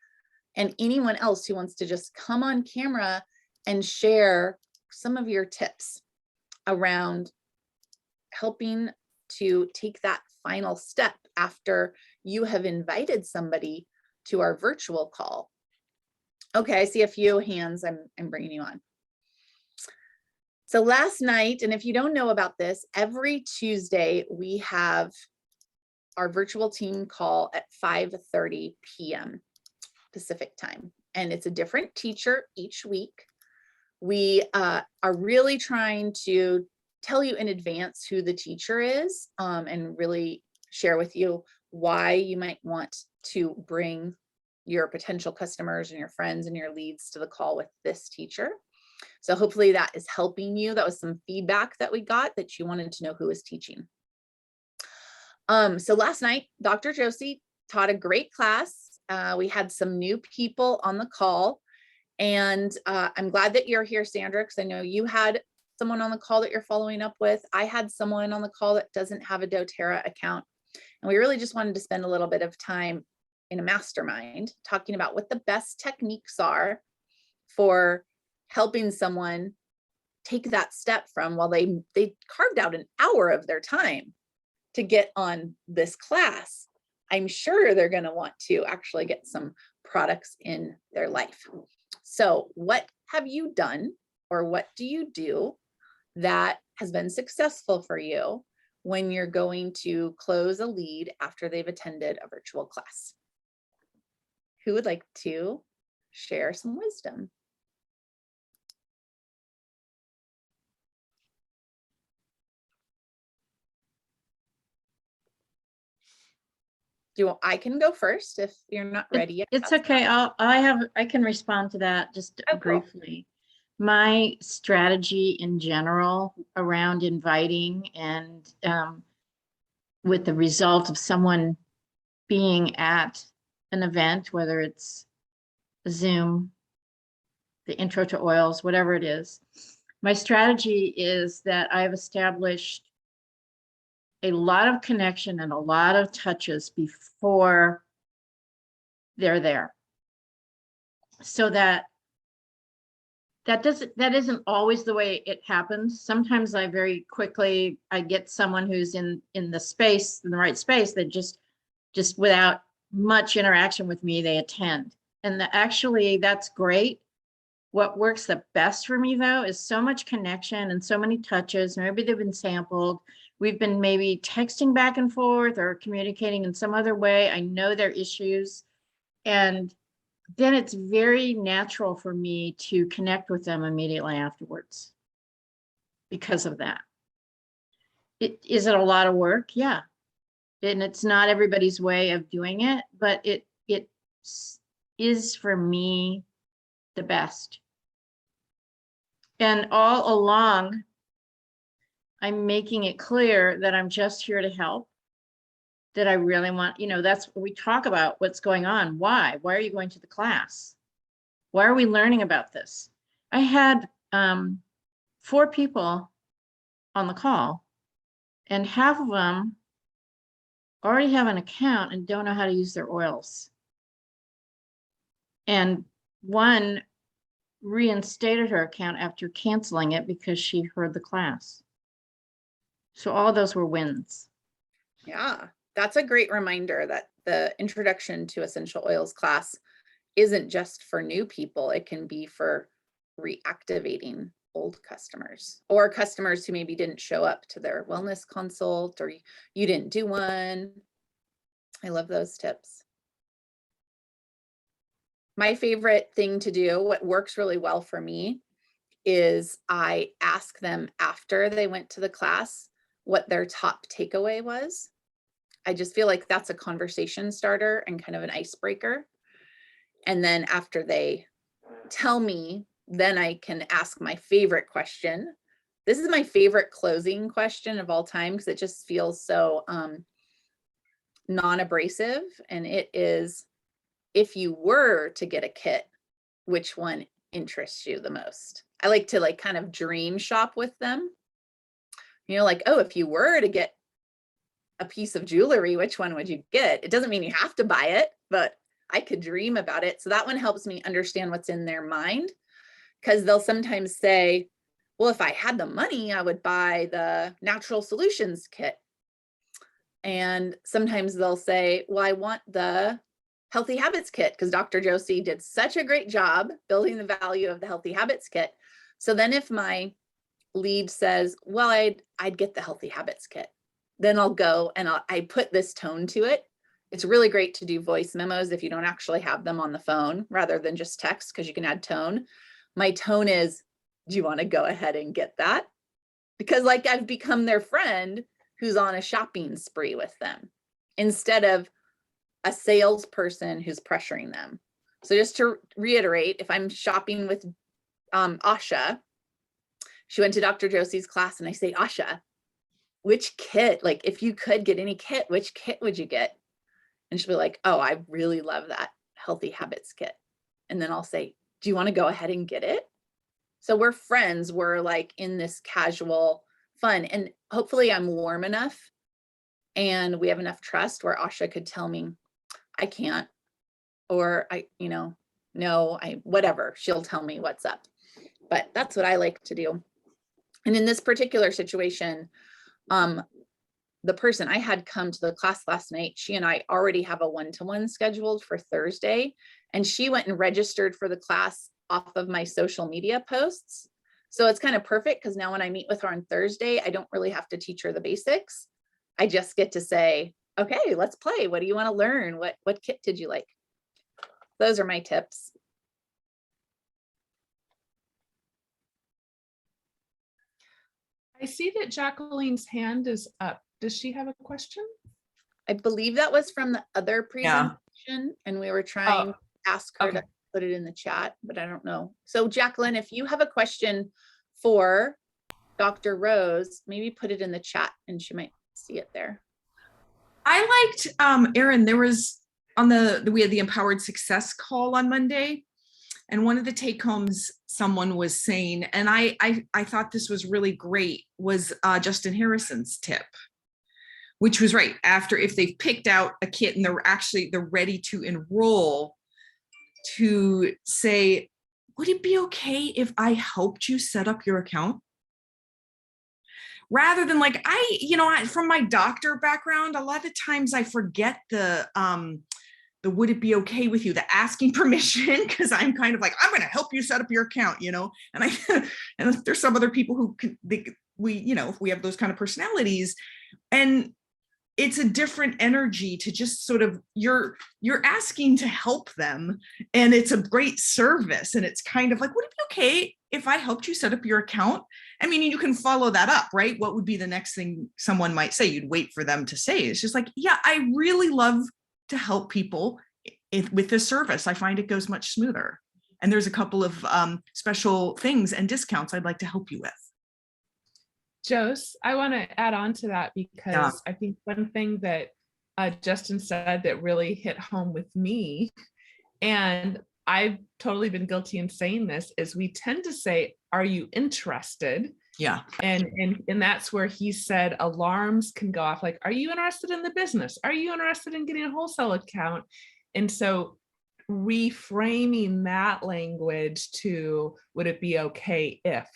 and anyone else who wants to just come on camera and share some of your tips around helping to take that final step after you have invited somebody to our virtual call. Okay, I see a few hands. I'm bringing you on. So last night, and if you don't know about this, every Tuesday we have our virtual team call at 5:30 p.m. Pacific time, and it's a different teacher each week. We are really trying to tell you in advance who the teacher is and really share with you why you might want to bring your potential customers and your friends and your leads to the call with this teacher. So hopefully that is helping you. That was some feedback that we got that you wanted to know who was teaching. So last night, Dr. Josie taught a great class. We had some new people on the call, and I'm glad that you're here, Sandra, because I know you had someone on the call that you're following up with. I had someone on the call that doesn't have a doTERRA account, and we really just wanted to spend a little bit of time in a mastermind talking about what the best techniques are for helping someone take that step from, well, they carved out an hour of their time to get on this class. I'm sure they're going to want to actually get some products in their life. So what have you done, or what do you do that has been successful for you when you're going to close a lead after they've attended a virtual class? Who would like to share some wisdom? I can go first if you're not ready yet. It's okay. I can respond to that just briefly. Cool. My strategy in general around inviting and with the result of someone being at an event, whether it's Zoom, the intro to oils, whatever it is, my strategy is that I've established a lot of connection and a lot of touches before they're there. So that isn't always the way it happens. Sometimes I get someone who's in the space, in the right space, that just without much interaction with me, they attend. And actually that's great. What works the best for me though is so much connection and so many touches. Maybe they've been sampled. We've been maybe texting back and forth or communicating in some other way. I know their issues. And then it's very natural for me to connect with them immediately afterwards because of that. Is it a lot of work? Yeah. And it's not everybody's way of doing it, but it is for me the best. And all along, I'm making it clear that I'm just here to help, that I really want, that's what we talk about, what's going on. Why are you going to the class? Why are we learning about this? I had 4 people on the call, and half of them already have an account and don't know how to use their oils. And one reinstated her account after canceling it because she heard the class. So all those were wins. Yeah, that's a great reminder that the introduction to essential oils class isn't just for new people. It can be for reactivating old customers or customers who maybe didn't show up to their wellness consult, or you didn't do one. I love those tips. My favorite thing to do, what works really well for me, is I ask them after they went to the class what their top takeaway was. I just feel like that's a conversation starter and kind of an icebreaker. And then after they tell me, then I can ask my favorite question. This is my favorite closing question of all time because it just feels so non-abrasive. And it is, if you were to get a kit, which one interests you the most? I like to like kind of dream shop with them. You know, like, oh, if you were to get a piece of jewelry, which one would you get? It doesn't mean you have to buy it, but I could dream about it. So that one helps me understand what's in their mind, because they'll sometimes say, well, if I had the money, I would buy the natural solutions kit. And sometimes they'll say, well, I want the healthy habits kit because Dr. Josie did such a great job building the value of the healthy habits kit. So then if my lead says, well, I'd get the healthy habits kit, then I'll go and I put this tone to it. It's really great to do voice memos if you don't actually have them on the phone rather than just text, because you can add tone. My tone is, do you want to go ahead and get that? Because like I've become their friend who's on a shopping spree with them instead of a salesperson who's pressuring them. So just to reiterate, if I'm shopping with Asha, she went to Dr. Josie's class and I say, Asha, which kit, like if you could get any kit, which kit would you get? And she'll be like, oh, I really love that healthy habits kit. And then I'll say, do you want to go ahead and get it? So we're friends. We're like in this casual fun. And hopefully I'm warm enough and we have enough trust where Asha could tell me, I can't, or whatever, she'll tell me what's up. But that's what I like to do. And in this particular situation, the person I had come to the class last night, she and I already have a one-to-one scheduled for Thursday, and she went and registered for the class off of my social media posts. So it's kind of perfect because now when I meet with her on Thursday, I don't really have to teach her the basics. I just get to say, okay, let's play. What do you want to learn? What kit did you like? Those are my tips. I see that Jacqueline's hand is up. Does she have a question? I believe that was from the other presentation, and we were trying to ask her to put it in the chat, but I don't know. So Jacqueline, if you have a question for Dr. Rose, maybe put it in the chat and she might see it there. I liked, Erin, there was we had the Empowered Success call on Monday, and one of the take homes someone was saying, and I thought this was really great, was Justin Harrison's tip, which was right after, if they've picked out a kit and they're ready to enroll, to say, would it be okay if I helped you set up your account? Rather than like, from my doctor background, a lot of times I forget the would it be okay with you, the asking permission, because I'm kind of like, I'm going to help you set up your account, and and there's some other people who if we have those kind of personalities, and it's a different energy to just sort of, you're asking to help them, and it's a great service, and it's kind of like, would it be okay if I helped you set up your account? I mean, you can follow that up, right? What would be the next thing someone might say? You'd wait for them to say. It's just like, yeah, I really love to help people with this service. I find it goes much smoother. And there's a couple of special things and discounts I'd like to help you with. Jose, I want to add on to that because I think one thing that Justin said that really hit home with me, and I've totally been guilty in saying this, is we tend to say, are you interested? Yeah. And that's where he said alarms can go off, like, are you interested in the business? Are you interested in getting a wholesale account? And so reframing that language to, would it be okay if?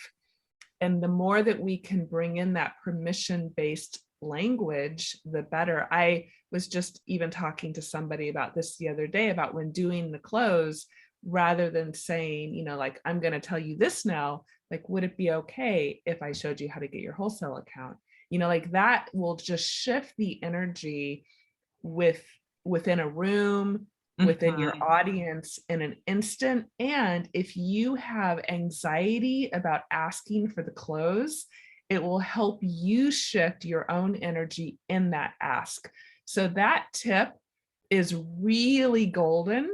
And the more that we can bring in that permission-based language, the better. I was just even talking to somebody about this the other day about when doing the close, rather than saying, like, I'm going to tell you this now, like, would it be okay if I showed you how to get your wholesale account? Like that will just shift the energy within a room, within your audience in an instant. And if you have anxiety about asking for the close, it will help you shift your own energy in that ask. So that tip is really golden.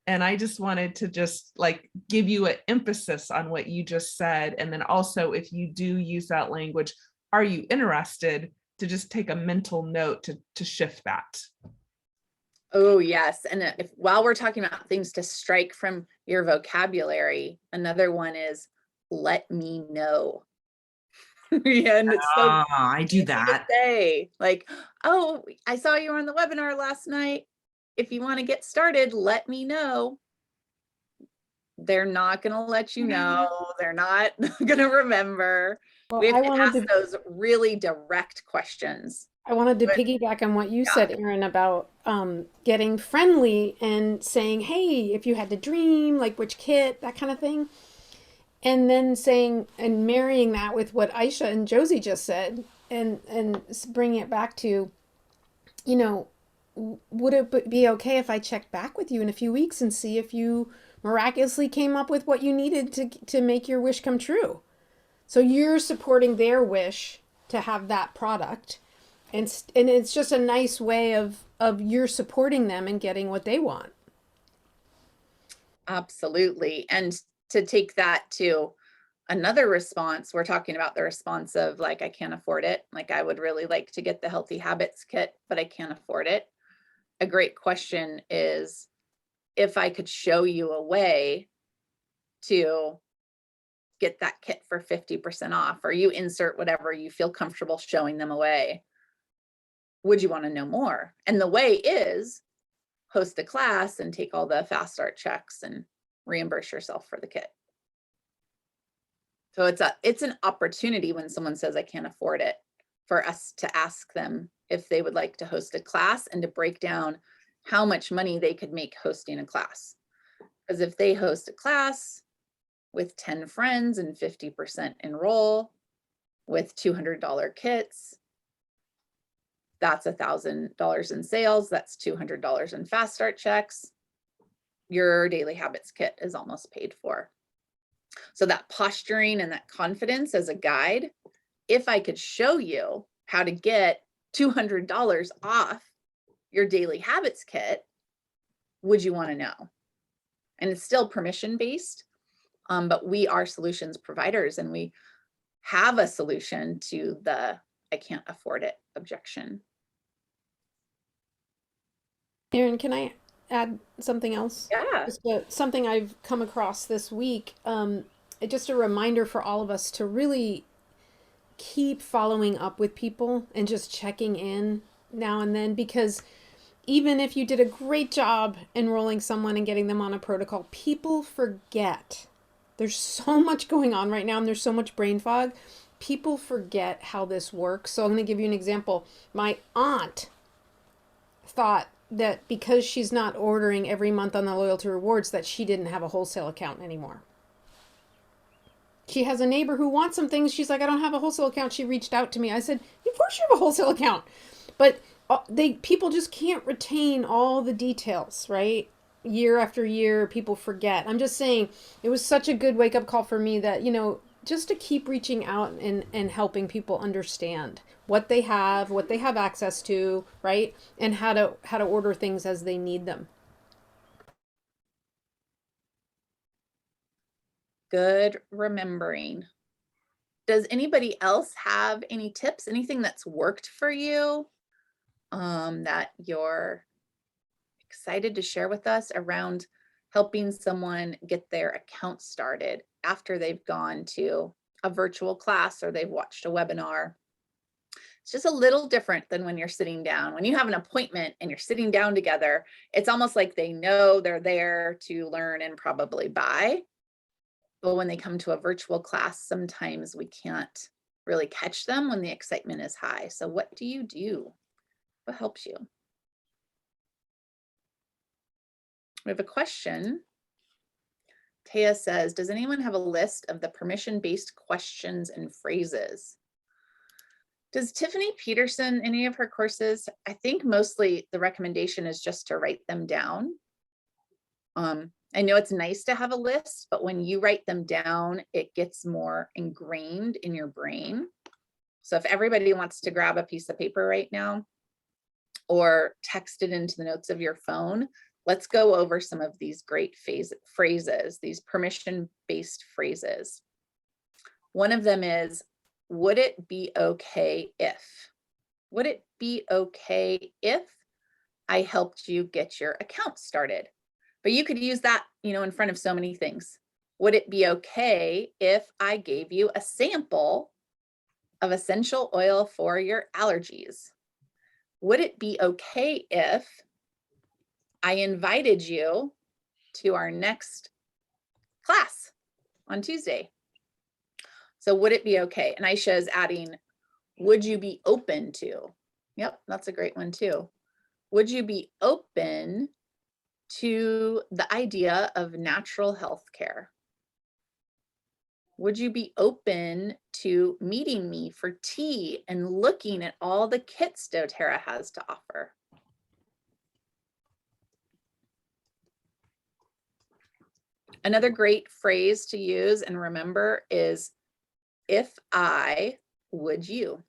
And I just wanted to just like give you an emphasis on what you just said. And then also, if you do use that language, are you interested, to just take a mental note to shift that. Oh, yes. And if while we're talking about things to strike from your vocabulary, another one is let me know. Yeah, and it's so I do easy to that. say, like, oh, I saw you on the webinar last night. If you want to get started, let me know. They're not going to let you know. They're not going to remember. Well, We have I to wanted ask to those really direct questions. I wanted to But- piggyback on what you Yeah. said, Erin, about getting friendly and saying, "Hey, if you had to dream, like which kit, that kind of thing," and then saying and marrying that with what Aisha and Josie just said, and bringing it back to, would it be okay if I checked back with you in a few weeks and see if you miraculously came up with what you needed to make your wish come true? So you're supporting their wish to have that product. And it's just a nice way of you're supporting them and getting what they want. Absolutely. And to take that to another response, we're talking about the response of like, I can't afford it. Like, I would really like to get the Healthy Habits kit, but I can't afford it. A great question is, if I could show you a way to get that kit for 50% off, or you insert whatever you feel comfortable showing them a way, would you want to know more? And the way is host a class and take all the fast start checks and reimburse yourself for the kit. So it's an opportunity when someone says I can't afford it, for us to ask them if they would like to host a class and to break down how much money they could make hosting a class. Because if they host a class with 10 friends and 50% enroll with $200 kits, that's $1,000 in sales. That's $200 in fast start checks. Your Daily Habits kit is almost paid for. So that posturing and that confidence as a guide, if I could show you how to get $200 off your Daily Habits kit, would you want to know? And it's still permission based, but we are solutions providers, and we have a solution to the I can't afford it objection. Erin, can I add something else? Yeah. Just something I've come across this week. Just a reminder for all of us to really keep following up with people and just checking in now and then, because even if you did a great job enrolling someone and getting them on a protocol, people forget. There's so much going on right now and there's so much brain fog. People forget how this works. So I'm going to give you an example. My aunt thought that because she's not ordering every month on the loyalty rewards, that she didn't have a wholesale account anymore. She has a neighbor who wants some things. She's like, I don't have a wholesale account. She reached out to me. I said, of course you have a wholesale account. But people just can't retain all the details, right? Year after year, people forget. I'm just saying, it was such a good wake up call for me that, just to keep reaching out and helping people understand what they have access to, right? And how to order things as they need them. Good remembering. Does anybody else have any tips, anything that's worked for you, that you're excited to share with us around helping someone get their account started after they've gone to a virtual class or they've watched a webinar? It's just a little different than when you're sitting down. When you have an appointment and you're sitting down together, it's almost like they know they're there to learn and probably buy. But when they come to a virtual class, sometimes we can't really catch them when the excitement is high. So what do you do? What helps you? We have a question. Taya says, does anyone have a list of the permission-based questions and phrases? Does Tiffany Peterson, any of her courses? I think mostly the recommendation is just to write them down. I know it's nice to have a list, but when you write them down, it gets more ingrained in your brain. So if everybody wants to grab a piece of paper right now or text it into the notes of your phone, let's go over some of these great phrases, these permission-based phrases. One of them is, would it be okay if? Would it be okay if I helped you get your account started? But you could use that, in front of so many things. Would it be okay if I gave you a sample of essential oil for your allergies? Would it be okay if I invited you to our next class on Tuesday? So would it be okay? And Aisha is adding, would you be open to? Yep, that's a great one too. Would you be open to the idea of natural health care? Would you be open to meeting me for tea and looking at all the kits doTERRA has to offer? Another great phrase to use and remember is, if I, would you?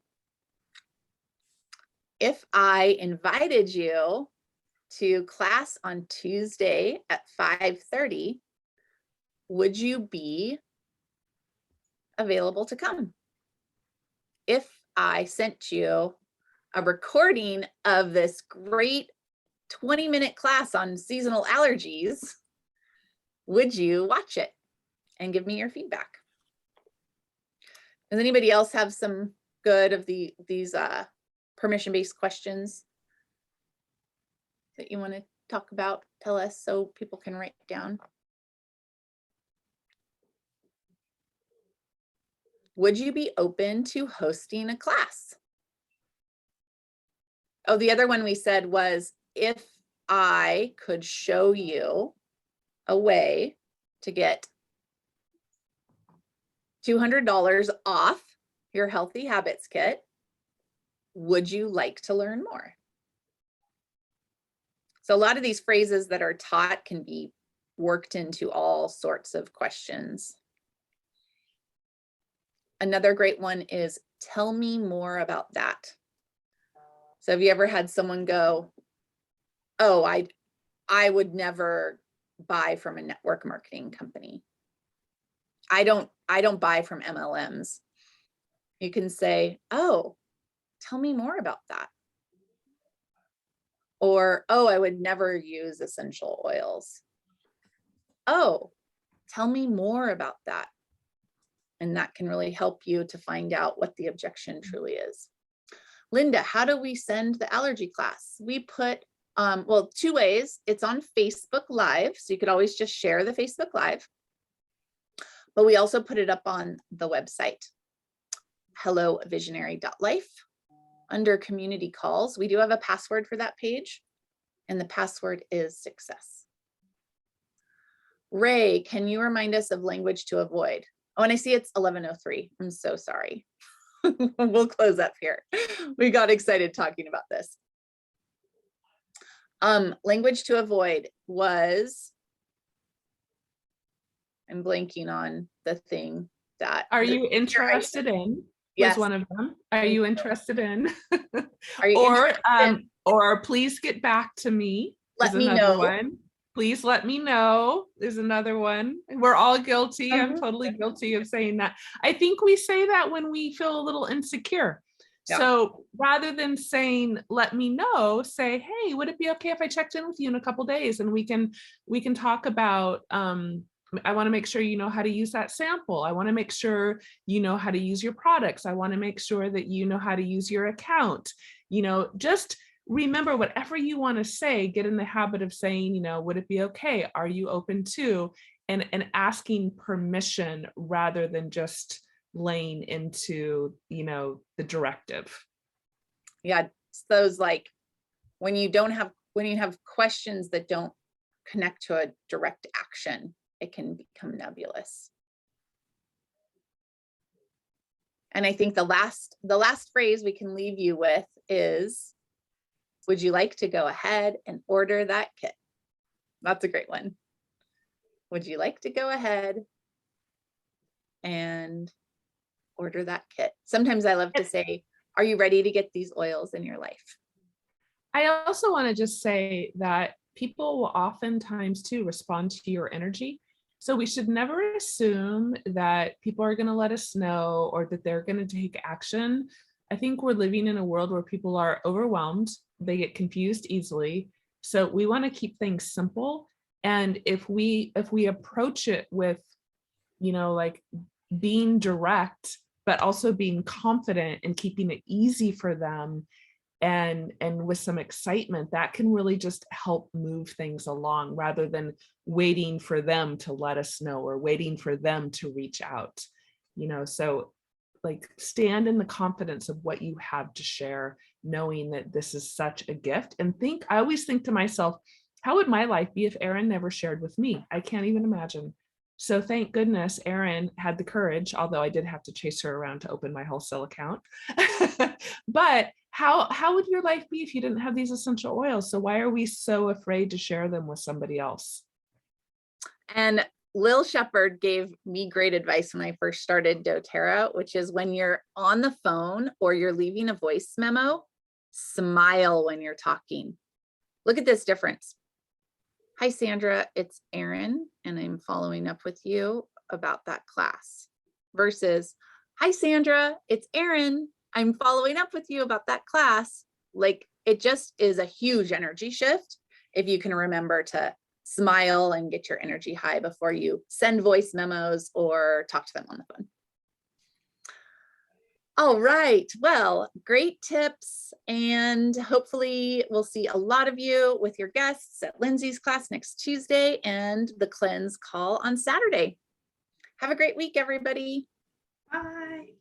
If I invited you to class on Tuesday at 5:30, would you be available to come? If I sent you a recording of this great 20-minute class on seasonal allergies, would you watch it and give me your feedback? Does anybody else have some good of these permission-based questions that you want to talk about? Tell us so people can write down. Would you be open to hosting a class? Oh, the other one we said was, if I could show you a way to get $200 off your Healthy Habits Kit, would you like to learn more? So a lot of these phrases that are taught can be worked into all sorts of questions. Another great one is, tell me more about that. So have you ever had someone go, oh, I would never buy from a network marketing company. I don't buy from MLMs. You can say, oh, tell me more about that. Or, oh, I would never use essential oils. Oh, tell me more about that. And that can really help you to find out what the objection truly is. Linda, how do we send the allergy class? We put, well, two ways. It's on Facebook Live, so you could always just share the Facebook Live. But we also put it up on the website, hellovisionary.life. Under community calls, we do have a password for that page, and the password is success. Ray, can you remind us of language to avoid? Oh, and I see it's 11:03. I'm so sorry. We'll close up here. We got excited talking about this. Language to avoid was, I'm blanking on the thing that. Are you interested in? Yes. Was one of them. Are you interested in? Are you interested in? Or please get back to me. Let me know. One. Please let me know is another one. We're all guilty. I'm totally guilty of saying that. I think we say that when we feel a little insecure. Yeah. So rather than saying, let me know, say, hey, would it be okay if I checked in with you in a couple days and we can talk about, I want to make sure you know how to use that sample. I want to make sure you know how to use your products. I want to make sure that you know how to use your account. Just remember, whatever you want to say, get in the habit of saying, would it be okay? Are you open to? And asking permission rather than just laying into, the directive. Yeah, it's those like when you have questions that don't connect to a direct action, it can become nebulous. And I think the last phrase we can leave you with is, would you like to go ahead and order that kit? That's a great one. Would you like to go ahead and order that kit? Sometimes I love to say, are you ready to get these oils in your life? I also want to just say that people will oftentimes too respond to your energy. So we should never assume that people are going to let us know or that they're going to take action. I think we're living in a world where people are overwhelmed. They get confused easily. So we want to keep things simple. And if we approach it with, like being direct, but also being confident and keeping it easy for them, and with some excitement, that can really just help move things along rather than waiting for them to let us know or waiting for them to reach out. So like stand in the confidence of what you have to share, knowing that this is such a gift. And I always think to myself, how would my life be if Erin never shared with me? I can't even imagine. So thank goodness Erin had the courage, although I did have to chase her around to open my wholesale account. But how would your life be if you didn't have these essential oils? So why are we so afraid to share them with somebody else? And Lil Shepherd gave me great advice when I first started doTERRA, which is when you're on the phone or you're leaving a voice memo, smile when you're talking. Look at this difference. Hi, Sandra, it's Erin, and I'm following up with you about that class. Versus, hi, Sandra, it's Erin, I'm following up with you about that class. Like, it just is a huge energy shift if you can remember to smile and get your energy high before you send voice memos or talk to them on the phone. All right, well, great tips. And hopefully we'll see a lot of you with your guests at Lindsay's class next Tuesday and the cleanse call on Saturday. Have a great week, everybody. Bye.